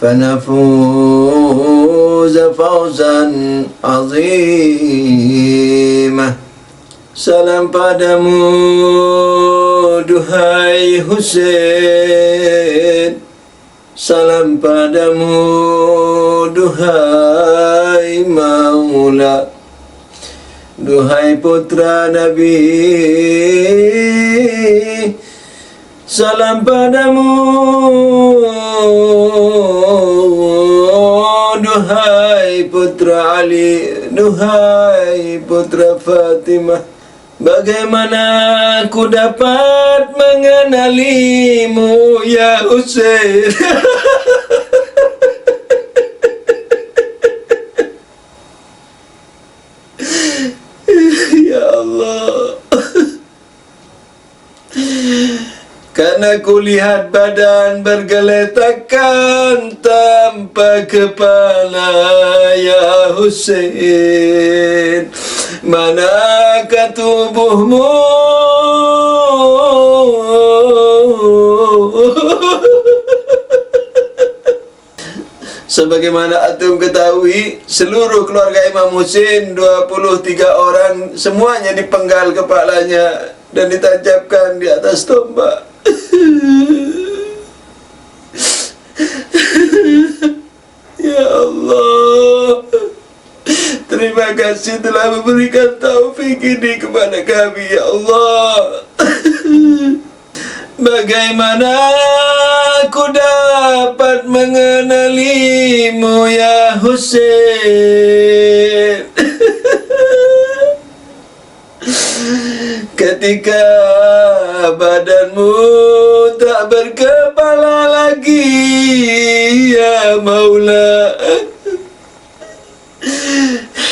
فنفوز فوزا عظيما. Salam padamu duhai Husain, salam padamu duhai Maula, duhai putra Nabi. Salam padamu duhai putra Ali, duhai putra Fatimah. Bagaimana aku dapat mengenalimu ya Husain? Ya Allah, karena kulihat badan bergeletakan tanpa kepala ya Husain. Manakah tubuhmu? Sebagaimana antum ketahui, seluruh keluarga Imam Husain 23 orang semuanya dipenggal kepalanya dan ditancapkan di atas tombak. Ya Allah, terima kasih telah memberikan taufik ini kepada kami ya Allah. Bagaimana aku dapat mengenalimu ya Husain? Ketika badanmu tak berkepala lagi ya Maula,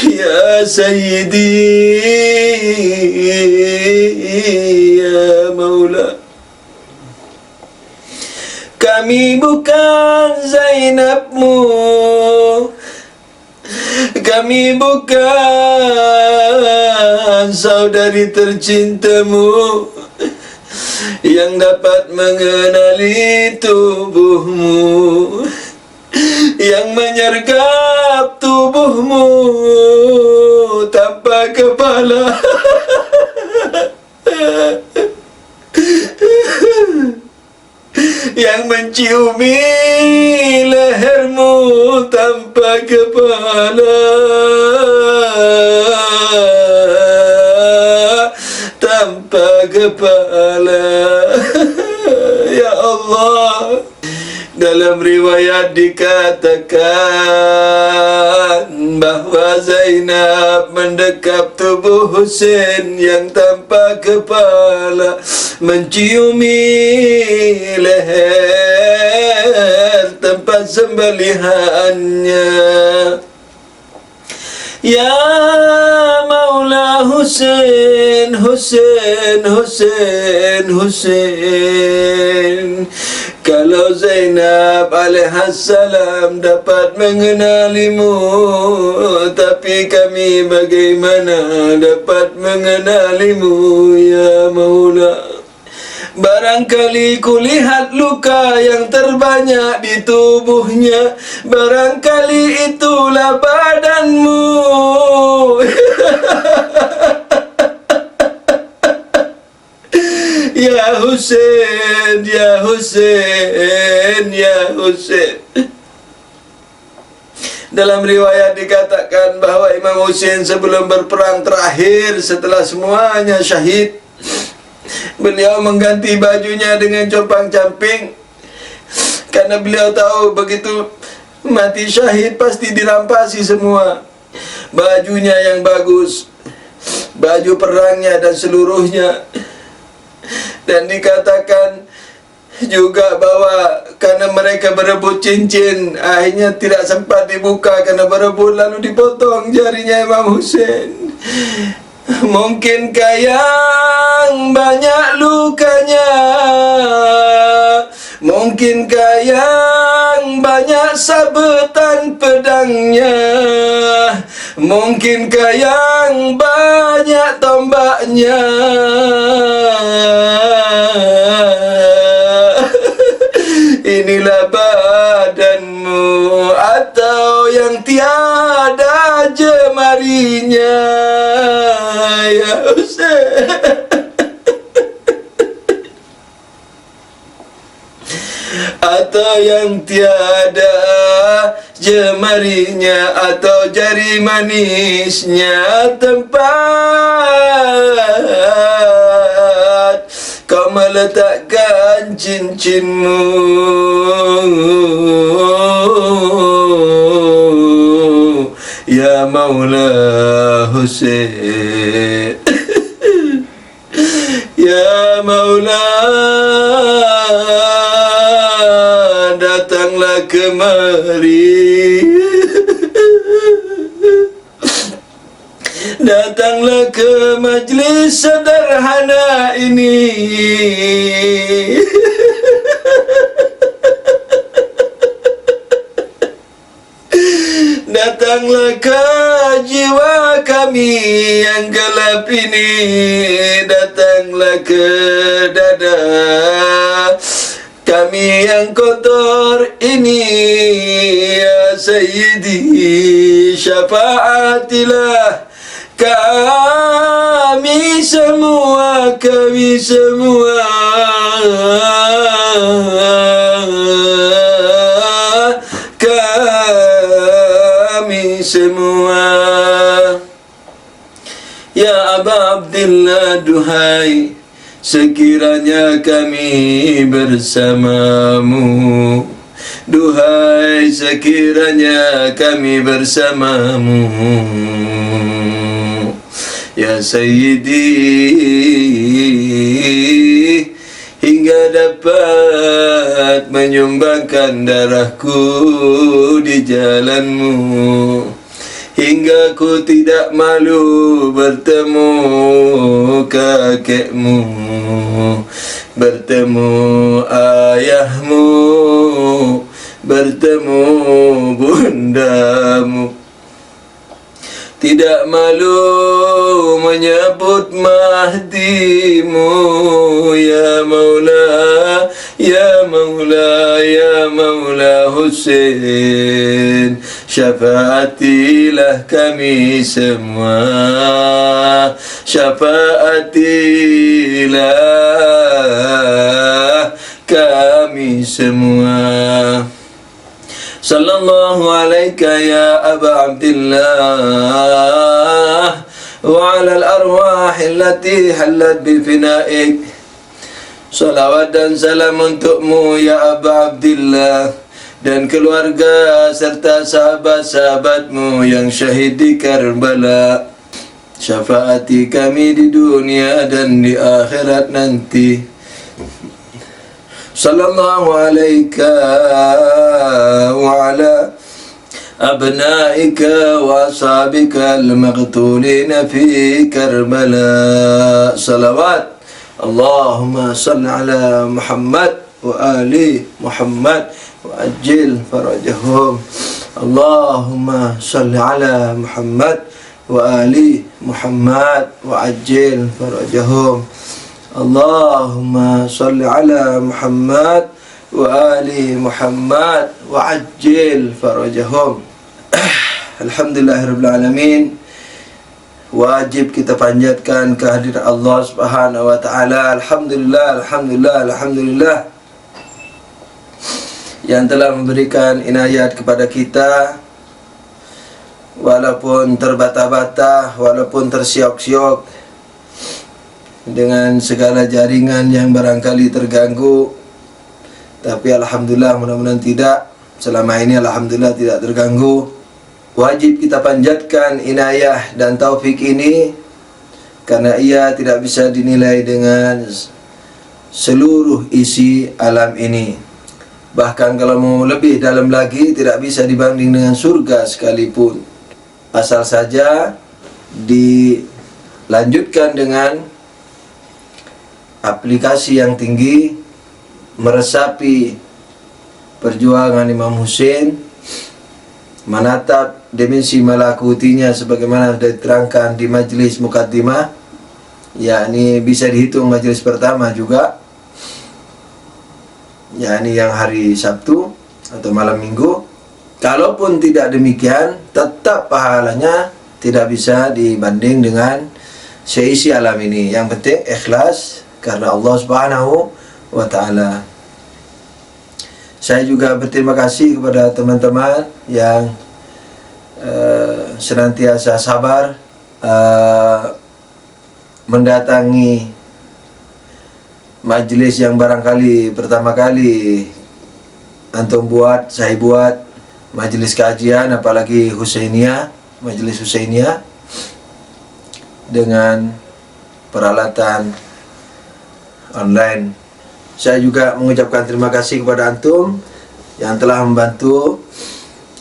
ya Sayyidi, ya Maula. Kami bukan Zainabmu, kami bukan saudari tercintamu yang dapat mengenali tubuhmu, yang menyergap tubuhmu tanpa kepala. Yang menciumi lehermu tanpa kepala, tanpa kepala. Ya Allah, dalam riwayat dikatakan bahwa Zainab mendekap tubuh Husain yang tanpa kepala, menciumi leher tempat sembelihannya. Ya Maula Husain, Husain, Husain, Husain. Kalau Zainab alaihassalam dapat mengenalimu, tapi kami bagaimana dapat mengenalimu ya Maula? Barangkali kulihat luka yang terbanyak di tubuhnya, barangkali itulah badanmu. Ya Husain, ya Husain, ya Husain. Dalam riwayat dikatakan bahwa Imam Husain sebelum berperang terakhir setelah semuanya syahid, beliau mengganti bajunya dengan compang-camping, karena beliau tahu begitu mati syahid pasti dirampasi semua bajunya yang bagus, baju perangnya dan seluruhnya. Dan dikatakan juga bahwa karena mereka berebut cincin, akhirnya tidak sempat dibuka karena berebut, lalu dipotong jarinya Imam Husain. Mungkinkah yang banyak lukanya, mungkinkah yang banyak sabetan pedangnya, mungkinkah yang banyak tombaknya? Inilah badanmu dirinya ya Husain. Atau yang tiada jemarinya atau jari manisnya tempat kau meletakkan cincinmu ya Maula Husain. Ya Maula, datanglah kemari, datanglah ke majlis sederhana ini. Datanglah ke jiwa kami yang gelap ini, datanglah ke dada kami yang kotor ini, ya Sayyidi, syafaatilah kami semua, kami semua. Kami semua. Ya Aba Abdillah, duhai, sekiranya kami bersamamu, duhai, sekiranya kami bersamamu, ya Sayyidi, hingga dapat menyumbangkan darahku di jalanmu, hingga ku tidak malu bertemu kakekmu, bertemu ayahmu, bertemu bundamu, tidak malu menyebut mahdimu, ya Maula, ya Maula, ya Maula Husain, syafaatilah kami semua, syafaatilah kami semua. Sallallahu alaika ya Aba Abdillah wa ala al-arwah allati hallat bi fina'ik. Salawat dan salam untukmu ya Aba Abdillah dan keluarga serta sahabat-sahabatmu yang syahid di Karbala. Syafaati kami di dunia dan di akhirat nanti. Sallallahu alaika wa ala abnaika wa ashabika al-maqtulina fi Karbala. Salawat Allahumma salli ala Muhammad wa ali Muhammad wa ajil farajahum. Allahumma salli ala Muhammad wa ali Muhammad wa ajil farajahum. Allahumma salli ala Muhammad wa ali Muhammad wa ajil farajahum. Alhamdulillahirabbil alamin. Wajib kita panjatkan kehadiran Allah Subhanahu wa taala. Alhamdulillah, alhamdulillah, alhamdulillah yang telah memberikan inayat kepada kita, walaupun terbata-bata, walaupun tersiok-siok dengan segala jaringan yang barangkali terganggu, tapi alhamdulillah, mudah-mudahan tidak. Selama ini alhamdulillah tidak terganggu. Wajib kita panjatkan inayah dan taufik ini, karena ia tidak bisa dinilai dengan seluruh isi alam ini. Bahkan kalau mau lebih dalam lagi, tidak bisa dibanding dengan surga sekalipun. Asal saja dilanjutkan dengan aplikasi yang tinggi, meresapi perjuangan Imam Husain, menatap dimensi malakutinya sebagaimana sudah diterangkan di majlis mukaddimah, yakni bisa dihitung majlis pertama juga, yakni yang hari Sabtu atau malam Minggu. Kalaupun tidak demikian, tetap pahalanya tidak bisa dibanding dengan seisi alam ini. Yang penting ikhlas karena Allah Subhanahu wa taala. Saya juga berterima kasih kepada teman-teman yang senantiasa sabar mendatangi majelis yang barangkali pertama kali antum buat, saya buat, majelis kajian, apalagi Husainiyah, majelis Husainiyah dengan peralatan online. Saya juga mengucapkan terima kasih kepada antum yang telah membantu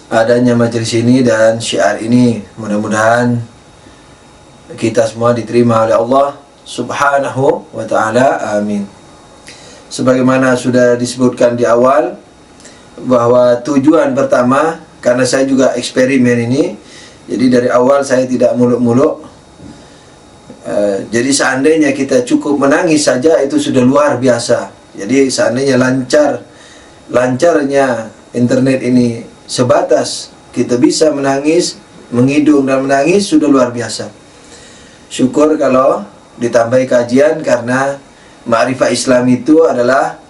adanya majelis ini dan syiar ini. Mudah-mudahan kita semua diterima oleh Allah Subhanahu wa ta'ala. Amin. Sebagaimana sudah disebutkan di awal, bahwa tujuan pertama, karena saya juga eksperimen ini, jadi dari awal saya tidak muluk-muluk. Jadi seandainya kita cukup menangis saja itu sudah luar biasa. Jadi seandainya lancarnya internet ini sebatas kita bisa menangis, mengidung dan menangis, sudah luar biasa. Syukur kalau ditambahi kajian, karena ma'rifah Islam itu adalah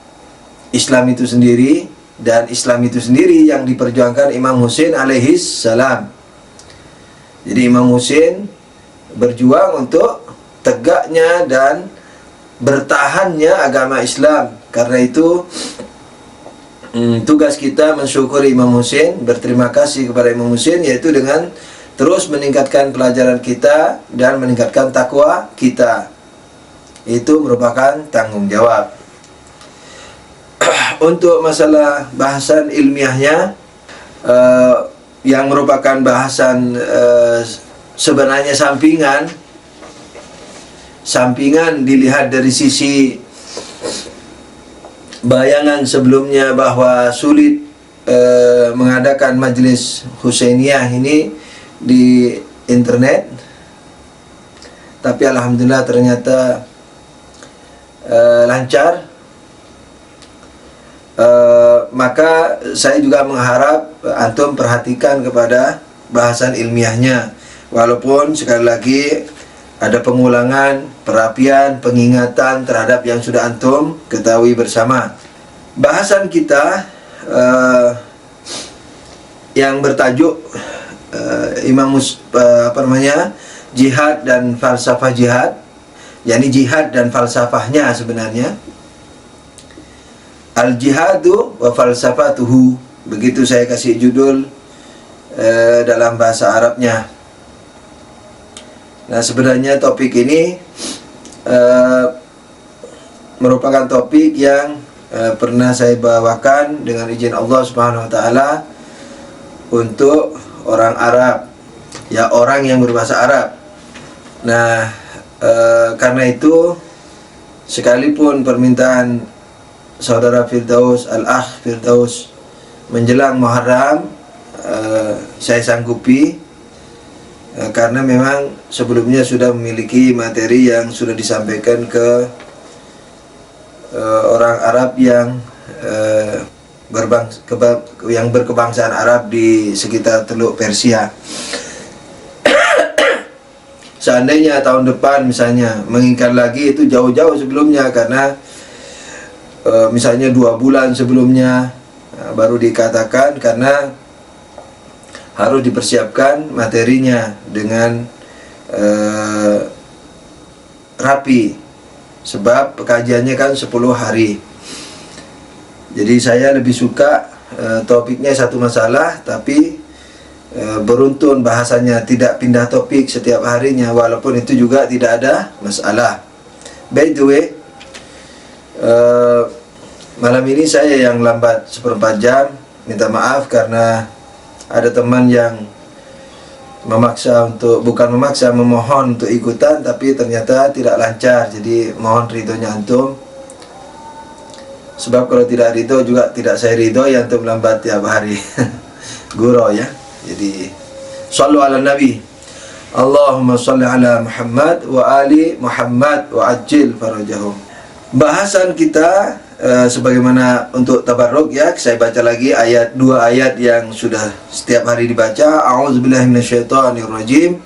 Islam itu sendiri, dan Islam itu sendiri yang diperjuangkan Imam Husain alaihis salam. Jadi Imam Husain berjuang untuk tegaknya dan bertahannya agama Islam. Karena itu tugas kita mensyukuri Imam Husain, berterima kasih kepada Imam Husain, yaitu dengan terus meningkatkan pelajaran kita dan meningkatkan takwa kita. Itu merupakan tanggung jawab. Untuk masalah bahasan ilmiahnya, yang merupakan bahasan sebenarnya sampingan dilihat dari sisi bayangan sebelumnya bahwa sulit mengadakan majelis Husainiyah ini di internet, tapi alhamdulillah ternyata lancar. Maka saya juga mengharap antum perhatikan kepada bahasan ilmiahnya, walaupun sekali lagi ada pengulangan, perapian, pengingatan terhadap yang sudah antum ketahui bersama. Bahasan kita yang bertajuk jihad dan falsafah jihad, yakni jihad dan falsafahnya sebenarnya. Al-jihadu wa falsafatuhu, begitu saya kasih judul dalam bahasa Arabnya. Nah, sebenarnya topik ini merupakan topik yang pernah saya bawakan dengan izin Allah Subhanahu wa taala untuk orang Arab, ya, orang yang berbahasa Arab. Nah, karena itu sekalipun permintaan saudara Firdaus, al-akh Firdaus menjelang Muharram, saya sanggupi, karena memang sebelumnya sudah memiliki materi yang sudah disampaikan ke orang Arab yang berkebangsaan Arab di sekitar Teluk Persia. Seandainya tahun depan misalnya mengingat lagi, itu jauh-jauh sebelumnya, karena misalnya 2 bulan sebelumnya baru dikatakan, karena harus dipersiapkan materinya dengan rapi, sebab pekajiannya kan 10 hari. Jadi saya lebih suka topiknya satu masalah, tapi beruntun bahasanya, tidak pindah topik setiap harinya, walaupun itu juga tidak ada masalah. By the way, malam ini saya yang lambat 1/4 jam, minta maaf karena ada teman yang memohon untuk ikutan, tapi ternyata tidak lancar. Jadi mohon ridhonya antum, sebab kalau tidak ridho juga tidak saya ridho ya antum lambat tiap hari. Guru ya. Jadi sallu ala nabi, Allahumma salli ala Muhammad wa ali Muhammad wa ajil farajahum. Bahasan kita sebagaimana untuk tabarruk, ya, saya baca lagi 2 ayat yang sudah setiap hari dibaca. A'udzubillahi minasyaitonirrajim.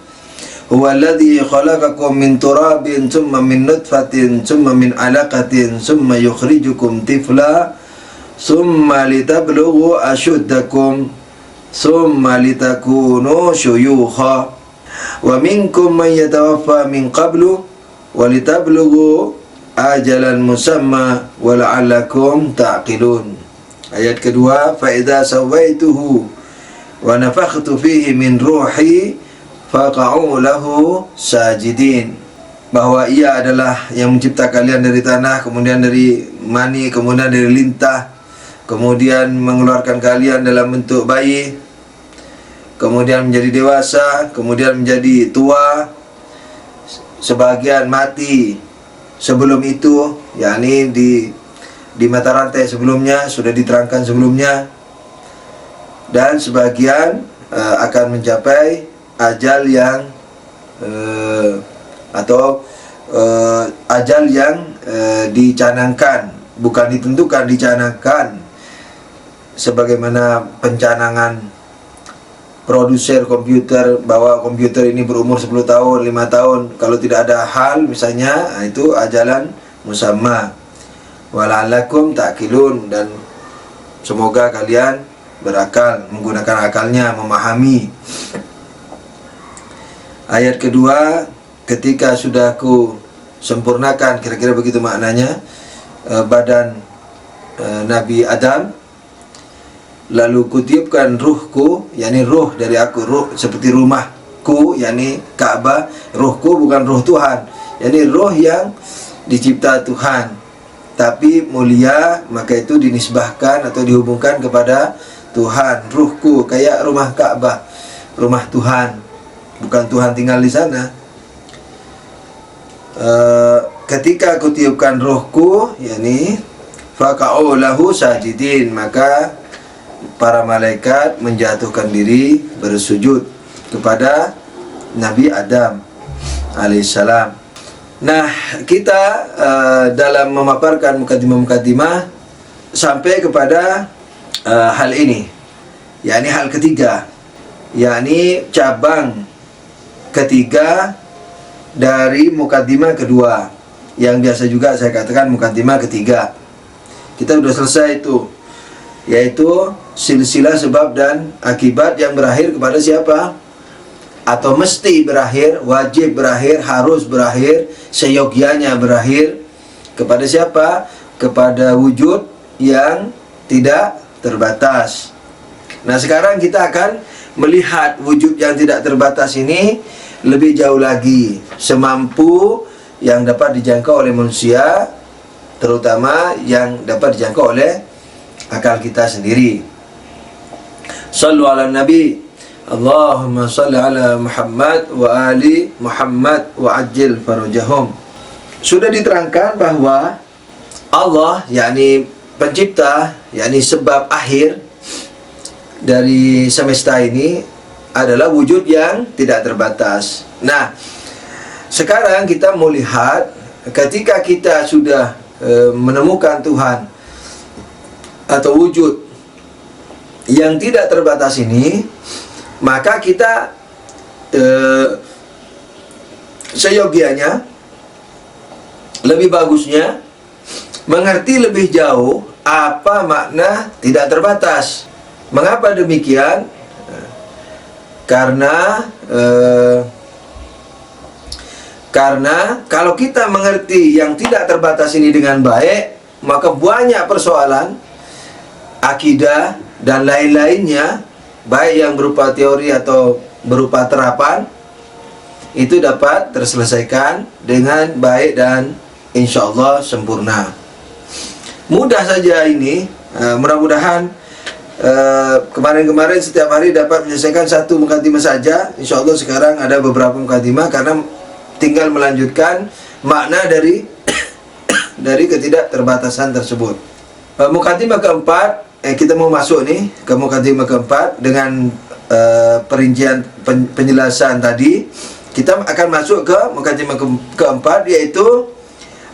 huwallazi khalaqakum min turabin tsumma min nutfatin tsumma min 'alaqatin tsumma yukhrijukum tifla tsumma litablughu ashuddakum tsumma litakunu syuyukha wa minkum man yatawaffa min qablu wa litablughu ajalan musamma wa la'allakum ta'qilun. Ayat kedua, fa idza sawaituhu wa nafakhtu fihi min ruhi faqa'u lahu sajidin. Bahwa ia adalah yang mencipta kalian dari tanah, kemudian dari mani, kemudian dari lintah, kemudian mengeluarkan kalian dalam bentuk bayi, kemudian menjadi dewasa, kemudian menjadi tua, sebagian mati sebelum itu, yakni di mata rantai sebelumnya, sudah diterangkan sebelumnya, dan sebagian akan mencapai ajal yang ajal yang dicanangkan, bukan ditentukan, dicanangkan, sebagaimana pencanangan produser komputer bahwa komputer ini berumur 10 tahun, 5 tahun, kalau tidak ada hal misalnya, itu ajalan musamma. Wala'allakum ta'qilun, dan semoga kalian berakal, menggunakan akalnya, memahami. Ayat kedua, ketika sudah ku sempurnakan, kira-kira begitu maknanya, badan Nabi Adam, lalu kutiupkan ruhku, yakni ruh dari aku, ruh seperti rumahku, yakni Ka'bah. Ruhku bukan ruh Tuhan, yakni ruh yang dicipta Tuhan, tapi mulia, maka itu dinisbahkan atau dihubungkan kepada Tuhan. Ruhku kayak rumah Ka'bah, rumah Tuhan, bukan Tuhan tinggal di sana. Ketika kutiupkan ruhku, yakni faqa'u lahu sajidin, maka para malaikat menjatuhkan diri bersujud kepada Nabi Adam alaihissalam. Nah, kita dalam memaparkan mukadimah-mukadimah sampai kepada hal ini, yakni hal ketiga, yakni cabang ketiga dari mukadimah kedua, yang biasa juga saya katakan mukadimah ketiga. Kita sudah selesai itu, yaitu silsilah sebab dan akibat yang berakhir kepada siapa? Atau mesti berakhir, wajib berakhir, harus berakhir, seyogianya berakhir kepada siapa? Kepada wujud yang tidak terbatas. Nah, sekarang kita akan melihat wujud yang tidak terbatas ini lebih jauh lagi, semampu yang dapat dijangkau oleh manusia, terutama yang dapat dijangkau oleh akal kita sendiri. Sallu ala Nabi, Allahumma salli ala Muhammad wa ali Muhammad wa ajil farajahum. Sudah diterangkan bahwa Allah, yakni pencipta, yakni sebab akhir dari semesta ini, adalah wujud yang tidak terbatas. Nah, sekarang kita mau lihat, ketika kita sudah menemukan Tuhan atau wujud yang tidak terbatas ini, maka kita seyogianya, lebih bagusnya mengerti lebih jauh apa makna tidak terbatas. Mengapa demikian? Karena kalau kita mengerti yang tidak terbatas ini dengan baik, maka banyak persoalan akidah dan lain-lainnya, baik yang berupa teori atau berupa terapan, itu dapat terselesaikan dengan baik dan insya Allah sempurna. Mudah saja ini, mudah-mudahan kemarin-kemarin setiap hari dapat menyelesaikan satu mukadimah saja. Insya Allah sekarang ada beberapa mukadimah, karena tinggal melanjutkan makna dari ketidakterbatasan tersebut. Mukadimah keempat, kita mau masuk nih ke mukadimah keempat dengan perincian penjelasan tadi. Kita akan masuk ke mukadimah keempat, yaitu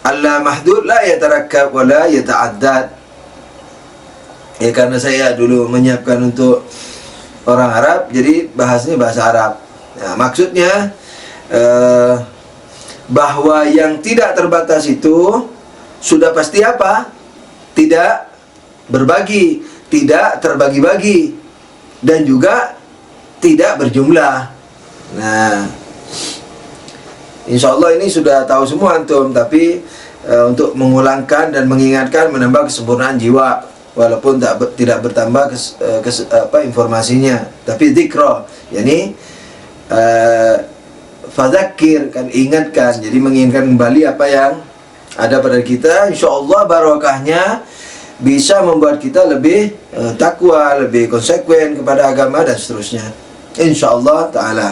Allah mahdud la yatarakkab wa la yata'addad. Ya, karena saya dulu menyiapkan untuk orang Arab, jadi bahasnya bahasa Arab. Nah, maksudnya bahwa yang tidak terbatas itu sudah pasti apa? Tidak berbagi, tidak terbagi-bagi, dan juga tidak berjumlah. Nah, insya Allah ini sudah tahu semua antum, tapi untuk mengulangkan dan mengingatkan, menambah kesempurnaan jiwa, walaupun tidak bertambah informasinya, tapi dzikra, yakni fadzakir, kan, ingatkan, jadi mengingatkan kembali apa yang ada pada kita. Insya Allah barokahnya bisa membuat kita lebih takwa, lebih konsekuen kepada agama dan seterusnya. Insya Allah Ta'ala.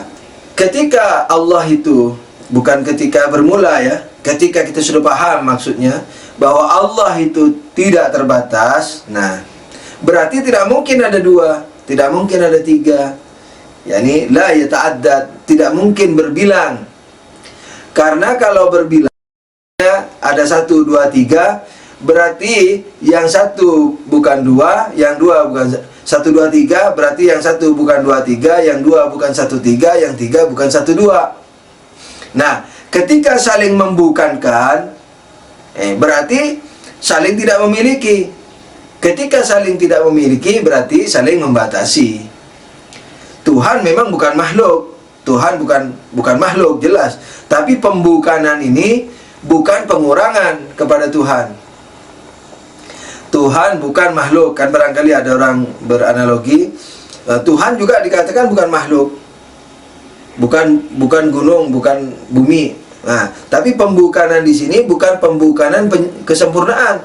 Ketika Allah itu, bukan ketika bermula ya, ketika kita sudah paham maksudnya, bahwa Allah itu tidak terbatas, nah, berarti tidak mungkin ada dua, tidak mungkin ada tiga, yakni la yata'addad, tidak mungkin berbilang. Karena kalau berbilang ada 1, 2, 3, berarti yang satu bukan dua, yang dua bukan 1, 2, 3, berarti yang satu bukan 2, 3, yang dua bukan 1, 3, yang tiga bukan 1, 2. Nah, ketika saling membukankan, berarti saling tidak memiliki. Ketika saling tidak memiliki, berarti saling membatasi. Tuhan memang bukan makhluk, Tuhan bukan makhluk, jelas. Tapi pembukanan ini bukan pengurangan kepada Tuhan. Tuhan bukan makhluk, kan barangkali ada orang beranalogi, Tuhan juga dikatakan bukan makhluk, bukan gunung, bukan bumi. Nah, tapi pembukanan di sini bukan pembukanan kesempurnaan,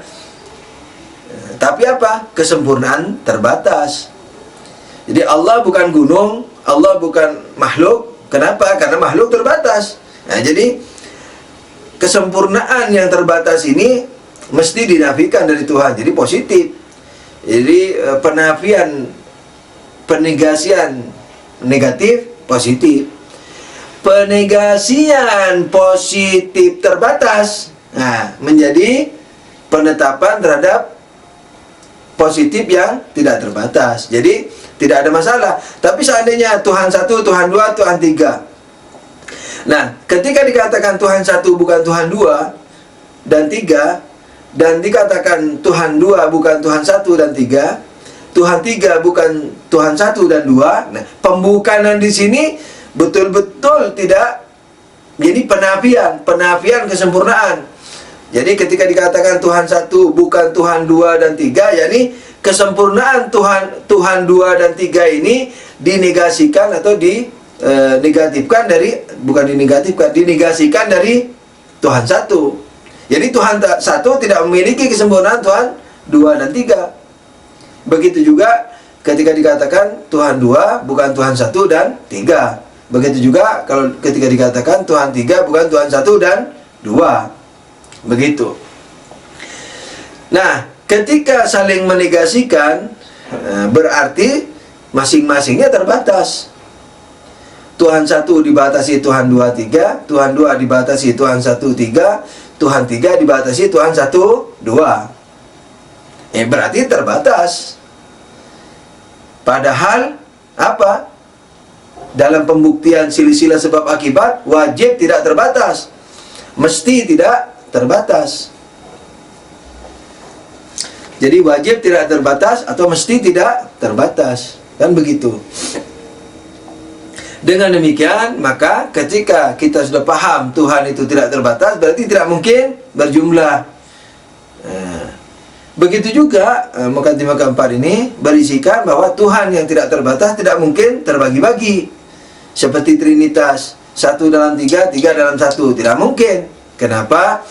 tapi apa? Kesempurnaan terbatas. Jadi Allah bukan gunung, Allah bukan makhluk. Kenapa? Karena makhluk terbatas. Nah, jadi kesempurnaan yang terbatas ini mesti dinafikan dari Tuhan. Jadi positif. Jadi penafian, penegasian negatif, positif. Penegasian positif terbatas, nah, menjadi penetapan terhadap positif yang tidak terbatas. Jadi tidak ada masalah. Tapi seandainya Tuhan satu, Tuhan dua, Tuhan tiga. Nah, ketika dikatakan Tuhan satu bukan Tuhan dua dan tiga, dan dikatakan Tuhan dua bukan Tuhan satu dan tiga, Tuhan tiga bukan Tuhan satu dan dua, nah, pembukanan di sini betul-betul tidak, jadi penafian kesempurnaan. Jadi ketika dikatakan Tuhan satu bukan Tuhan dua dan tiga, yakni kesempurnaan Tuhan dua dan tiga ini dinegasikan atau dinegatifkan dari, bukan dinegasikan dari Tuhan satu. Jadi Tuhan satu tidak memiliki kesempurnaan Tuhan dua dan tiga. Begitu juga ketika dikatakan Tuhan dua bukan Tuhan satu dan tiga. Begitu juga kalau ketika dikatakan Tuhan tiga bukan Tuhan satu dan dua. Begitu. Nah, ketika saling menegasikan, berarti masing-masingnya terbatas. Tuhan satu dibatasi Tuhan dua tiga, Tuhan dua dibatasi Tuhan satu tiga, Tuhan tiga dibatasi Tuhan satu dua. Berarti terbatas. Padahal apa? Dalam pembuktian silsilah sebab akibat, wajib tidak terbatas, mesti tidak terbatas. Jadi wajib tidak terbatas atau mesti tidak terbatas, kan begitu. Dengan demikian, maka ketika kita sudah paham Tuhan itu tidak terbatas, berarti tidak mungkin berjumlah. Begitu juga mukadimah keempat ini berisikan bahwa Tuhan yang tidak terbatas tidak mungkin terbagi-bagi. Seperti Trinitas, satu dalam tiga, tiga dalam satu, tidak mungkin. Kenapa?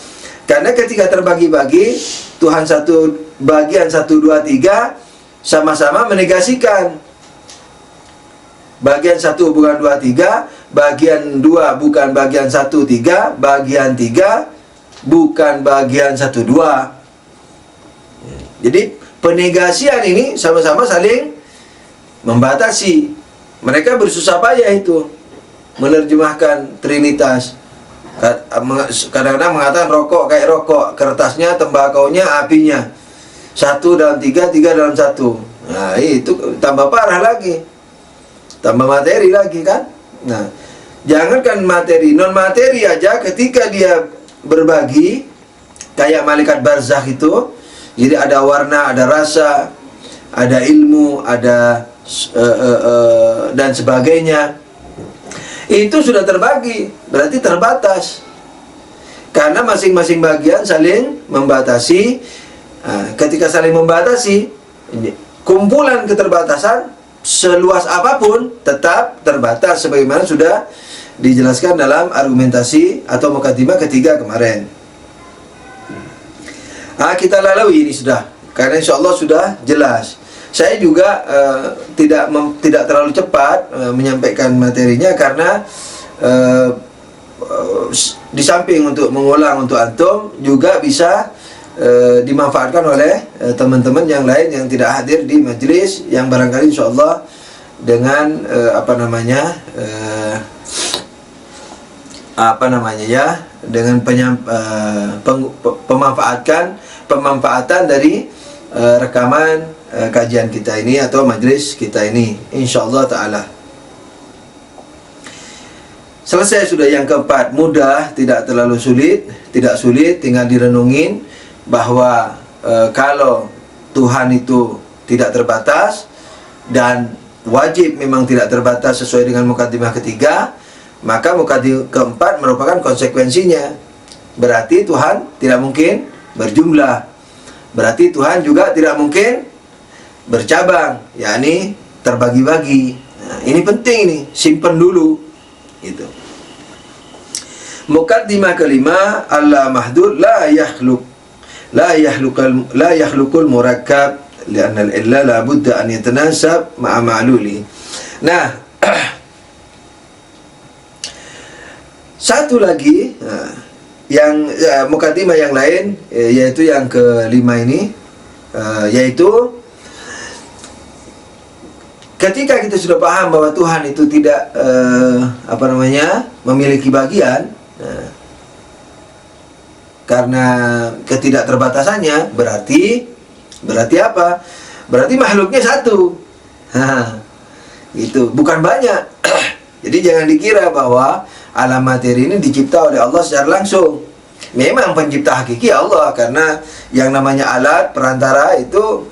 Karena ketika terbagi-bagi, Tuhan satu, bagian 1, 2, 3 sama-sama menegasikan. Bagian 1 bukan 2, 3, bagian 2 bukan bagian 1, 3, bagian 3 bukan bagian 1, 2. Jadi penegasian ini sama-sama saling membatasi. Mereka bersusah payah itu menerjemahkan Trinitas. Kadang-kadang mengatakan rokok kayak rokok, kertasnya, tembakaunya, apinya. 1 dalam 3, 3 dalam 1. Nah, itu tambah parah lagi, tambah materi lagi kan. Nah, Jangankan materi, non materi aja ketika dia berbagi kayak malaikat barzakh itu, jadi ada warna, ada rasa, ada ilmu, ada dan sebagainya. Itu sudah terbagi, berarti terbatas. Karena masing-masing bagian saling membatasi. Ketika saling membatasi, kumpulan keterbatasan seluas apapun tetap terbatas sebagaimana sudah dijelaskan dalam argumentasi atau mukaddimah ketiga kemarin. Kita lalui ini sudah, karena insya Allah sudah jelas. Saya juga tidak terlalu cepat menyampaikan materinya, karena di samping untuk mengulang untuk antum, juga bisa dimanfaatkan oleh teman-teman yang lain yang tidak hadir di majelis, yang barangkali insya Allah dengan dengan pemanfaatan dari rekaman kajian kita ini atau majelis kita ini, insyaallah taala. Selesai sudah yang keempat, mudah, tidak terlalu sulit, tidak sulit, tinggal direnungin bahwa kalau Tuhan itu tidak terbatas dan wajib memang tidak terbatas sesuai dengan mukaddimah ketiga, maka mukaddimah keempat merupakan konsekuensinya. Berarti Tuhan tidak mungkin berjumlah. Berarti Tuhan juga tidak mungkin bercabang, yakni terbagi-bagi. Nah, ini penting, ini simpen dulu. Gitu. Mukaddimah kelima, Allah mahdud la yakhluqul murakkab li'anna al-illa la budda an yatanasab ma'a ma'luli. Nah, satu lagi yang mukaddimah yang lain, yaitu yang kelima ini, yaitu ketika kita sudah paham bahwa Tuhan itu tidak memiliki bagian, karena ketidakterbatasannya, berarti apa? Berarti makhluknya satu. Itu bukan banyak. Jadi jangan dikira bahwa alam materi ini dicipta oleh Allah secara langsung. Memang pencipta hakiki Allah, karena yang namanya alat perantara itu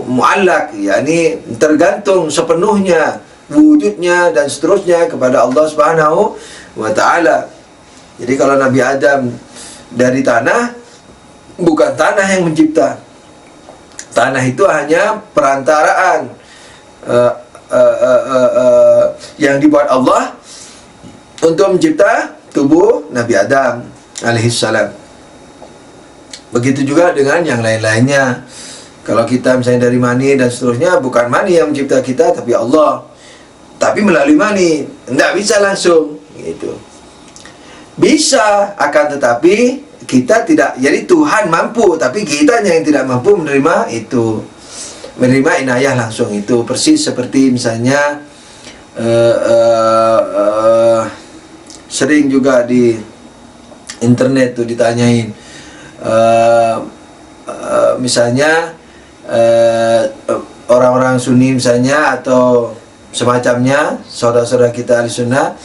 mu'allak, yakni tergantung sepenuhnya wujudnya dan seterusnya kepada Allah Subhanahu wa ta'ala. Jadi kalau Nabi Adam dari tanah, bukan tanah yang mencipta. Tanah itu hanya perantaraan yang dibuat Allah untuk mencipta tubuh Nabi Adam alaihissalam. Begitu juga dengan yang lain-lainnya. Kalau kita misalnya dari mani dan seterusnya, bukan mani yang mencipta kita, tapi Allah. Tapi melalui mani, tidak bisa langsung gitu. Bisa, akan tetapi kita tidak. Jadi Tuhan mampu, tapi kita yang tidak mampu menerima itu, menerima inayah langsung itu. Persis seperti misalnya sering juga di internet tuh ditanyain, misalnya orang-orang Sunni misalnya atau semacamnya, saudara-saudara kita ahli sunnah,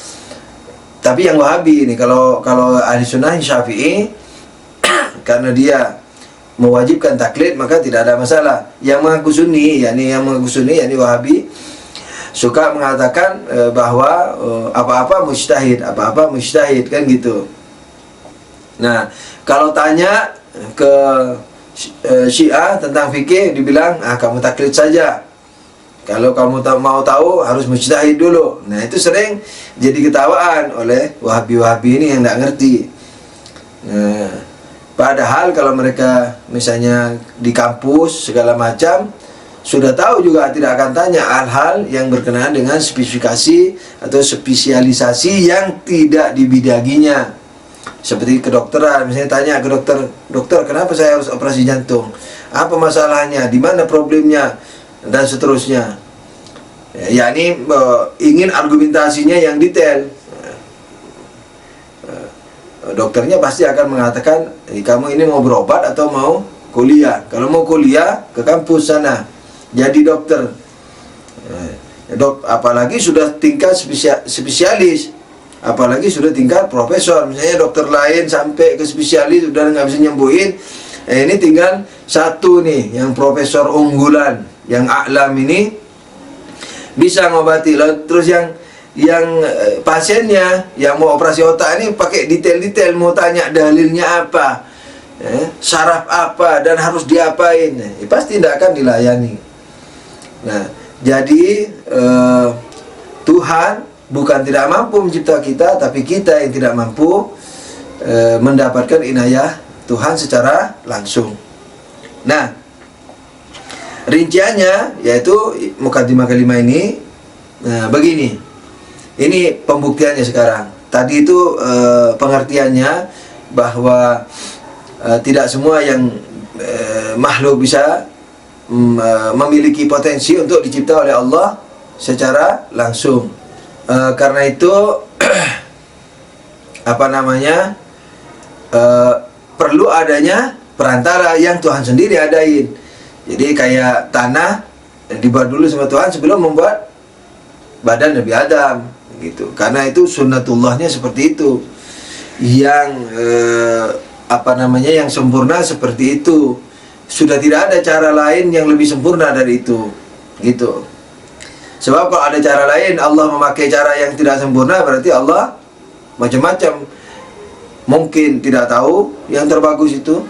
tapi yang Wahabi ini, kalau ahli sunnah Syafi'i karena dia mewajibkan taklid, maka tidak ada masalah. Yang mengaku Sunni, yakni Wahabi, suka mengatakan bahwa apa-apa mujtahid kan gitu. Nah, kalau tanya ke Syiah tentang fikih, dibilang kamu taklid saja. Kalau kamu mau tahu harus mujtahid dulu. Nah, itu sering jadi ketawaan oleh Wahabi-Wahabi ini yang tidak ngerti. Padahal kalau mereka misalnya di kampus segala macam, sudah tahu juga tidak akan tanya hal-hal yang berkenaan dengan spesifikasi atau spesialisasi yang tidak dibidaginya. Seperti kedokteran, misalnya tanya ke dokter, kenapa saya harus operasi jantung? Apa masalahnya? Di mana problemnya? Dan seterusnya. Yakni ingin argumentasinya yang detail. Dokternya pasti akan mengatakan, kamu ini mau berobat atau mau kuliah? Kalau mau kuliah, ke kampus sana, jadi dokter. Dok, apalagi sudah tingkat spesialis, apalagi sudah tingkat profesor. Misalnya dokter lain sampai ke spesialis sudah nggak bisa nyembuhin. Ini tinggal satu nih, yang profesor unggulan, yang a'lam ini bisa ngobati. Terus yang pasiennya yang mau operasi otak ini pakai detail-detail, mau tanya dalilnya apa, saraf apa, dan harus diapain, pasti tidak akan dilayani. Nah, jadi Tuhan bukan tidak mampu mencipta kita, tapi kita yang tidak mampu mendapatkan inayah Tuhan secara langsung. Nah, rinciannya yaitu mukadimah kelima ini. Nah, begini, ini pembuktiannya sekarang. Tadi itu pengertiannya bahwa tidak semua yang makhluk bisa memiliki potensi untuk dicipta oleh Allah secara langsung. Karena itu perlu adanya perantara yang Tuhan sendiri adain. Jadi kayak tanah dibuat dulu sama Tuhan sebelum membuat badan Nabi Adam gitu. Karena itu sunnatullahnya seperti itu. Yang yang sempurna seperti itu. Sudah tidak ada cara lain yang lebih sempurna dari itu, gitu. Sebab kalau ada cara lain, Allah memakai cara yang tidak sempurna, berarti Allah macam-macam. Mungkin tidak tahu yang terbagus itu,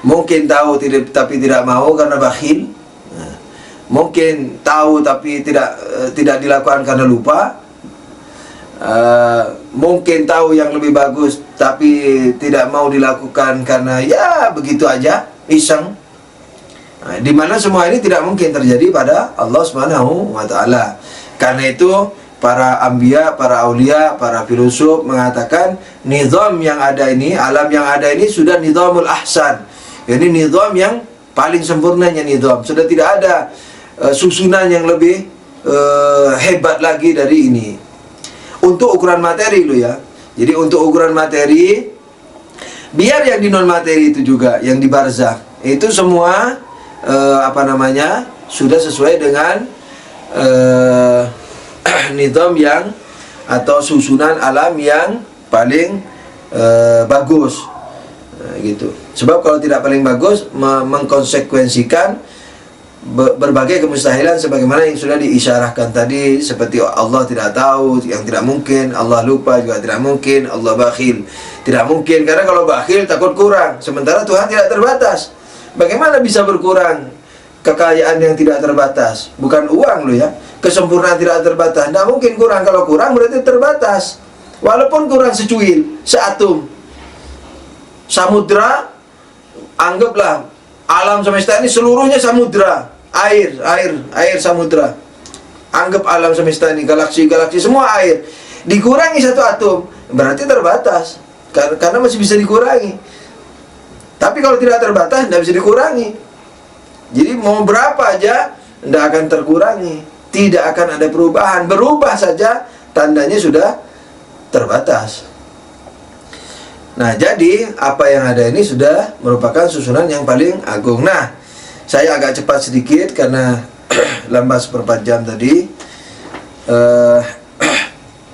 mungkin tahu tapi tidak mau karena bakhil, mungkin tahu tapi tidak dilakukan karena lupa, mungkin tahu yang lebih bagus tapi tidak mau dilakukan karena ya begitu aja, iseng. Nah, di mana semua ini tidak mungkin terjadi pada Allah Subhanahu wa taala. Karena itu para anbiya, para aulia, para filosof mengatakan nizam yang ada ini, alam yang ada ini sudah nizamul ahsan. Ini nizam yang paling sempurnanya nizam. Sudah tidak ada susunan yang lebih hebat lagi dari ini. Untuk ukuran materi lo ya. Jadi untuk ukuran materi, biar yang di non materi itu juga, yang di barzakh itu semua sudah sesuai dengan nizam yang atau susunan alam yang paling bagus, gitu. Sebab kalau tidak paling bagus mengkonsekuensikan berbagai kemustahilan sebagaimana yang sudah diisyarahkan tadi, seperti Allah tidak tahu, yang tidak mungkin, Allah lupa juga tidak mungkin, Allah bakhil tidak mungkin, karena kalau bakhil takut kurang, sementara Tuhan tidak terbatas. Bagaimana bisa berkurang kekayaan yang tidak terbatas? Bukan uang loh ya, kesempurnaan tidak terbatas. Tidak mungkin kurang, kalau kurang berarti terbatas. Walaupun kurang secuil, seatom. Samudra, anggaplah alam semesta ini seluruhnya samudra, air samudra. Anggap alam semesta ini galaksi semua air. Dikurangi satu atom, berarti terbatas. Karena masih bisa dikurangi. Tapi kalau tidak terbatas, tidak bisa dikurangi. Jadi mau berapa aja, tidak akan terkurangi. Tidak akan ada perubahan. Berubah saja, tandanya sudah terbatas. Nah, jadi apa yang ada ini sudah merupakan susunan yang paling agung. Nah, saya agak cepat sedikit karena lambat seperempat jam tadi.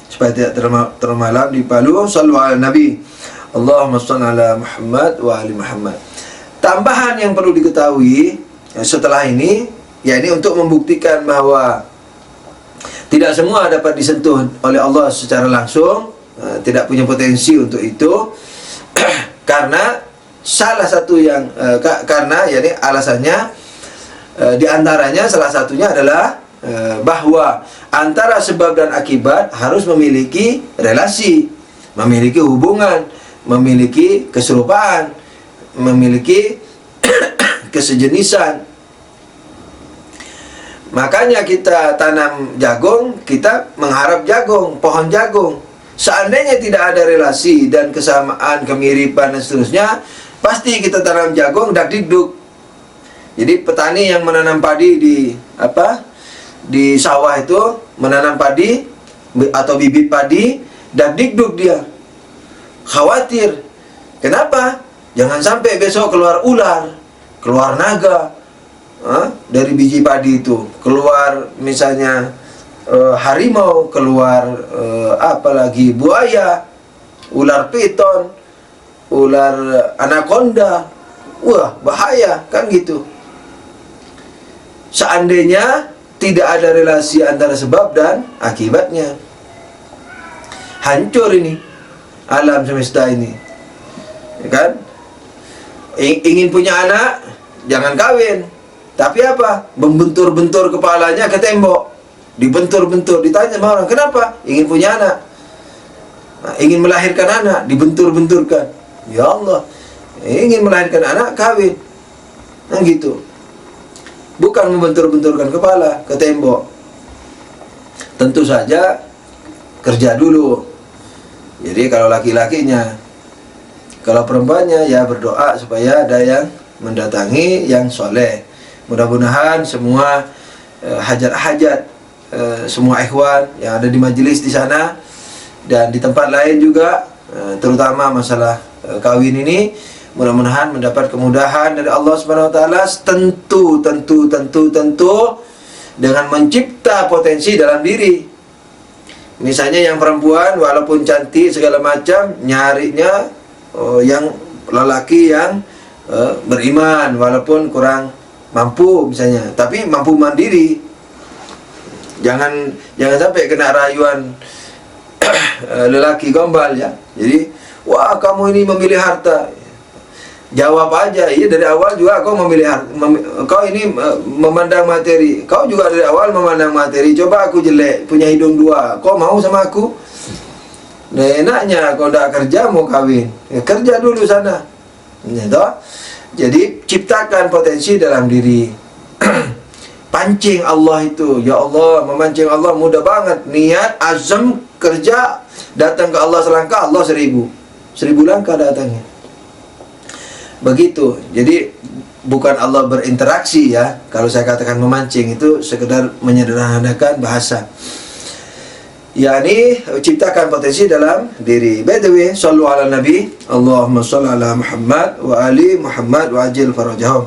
Supaya tidak terlalu malam di Palu. Sallu ala Nabi. Allahumma shalli ala Muhammad wa ali Muhammad. Tambahan yang perlu diketahui setelah ini, ya ini untuk membuktikan bahwa tidak semua dapat disentuh oleh Allah secara langsung, tidak punya potensi untuk itu. Karena salah satu yang karena yakni alasannya diantaranya salah satunya adalah bahwa antara sebab dan akibat harus memiliki relasi, memiliki hubungan, memiliki keserupaan, memiliki kesejenisan. Makanya kita tanam jagung, kita mengharap jagung, pohon jagung. Seandainya tidak ada relasi dan kesamaan, kemiripan dan seterusnya, pasti kita tanam jagung dak dikduk. Jadi petani yang menanam padi di sawah itu menanam padi atau bibit padi, dak dikduk dia. Khawatir. Kenapa? Jangan sampai besok keluar ular, keluar naga dari biji padi itu, keluar misalnya harimau, keluar apalagi buaya, ular piton, ular anaconda. Wah, bahaya kan gitu. Seandainya tidak ada relasi antara sebab dan akibatnya, hancur ini alam semesta ini, ya kan? Ingin punya anak, jangan kawin. Tapi apa? Membentur-bentur kepalanya ke tembok, dibentur-bentur. Ditanya sama orang, kenapa? Ingin punya anak. Nah, ingin melahirkan anak, dibentur-benturkan. Ya Allah, ingin melahirkan anak, kawin. Nah gitu. Bukan membentur-benturkan kepala ke tembok. Tentu saja kerja dulu. Jadi kalau laki-lakinya, kalau perempuannya ya berdoa supaya ada yang mendatangi yang soleh. Mudah-mudahan semua hajat-hajat semua ikhwan yang ada di majelis di sana dan di tempat lain juga, terutama masalah kawin ini, mudah-mudahan mendapat kemudahan dari Allah Subhanahu wa taala. Tentu dengan mencipta potensi dalam diri. Misalnya yang perempuan walaupun cantik segala macam, nyarinya yang lelaki yang beriman walaupun kurang mampu misalnya, tapi mampu mandiri. Jangan sampai kena rayuan lelaki gombal ya. Jadi, wah kamu ini memilih harta. Jawab aja, iya dari awal juga kau memilih harta. Kau ini memandang materi. Kau juga dari awal memandang materi. Coba aku jelek, punya hidung dua, kau mau sama aku? Nah enaknya kau tidak kerja mau kawin, ya, kerja dulu sana. Ya, toh? Jadi ciptakan potensi dalam diri. Pancing Allah itu, ya Allah, memancing Allah mudah banget. Niat, azam, kerja, datang ke Allah selangkah, Allah 1000 langkah datangnya. Begitu. Jadi bukan Allah berinteraksi ya. Kalau saya katakan memancing itu sekedar menyederhanakan bahasa. yakni ciptakan potensi dalam diri. By the way, sallu ala nabi, Allahumma salli ala Muhammad wa ali Muhammad wa ajil farajahum.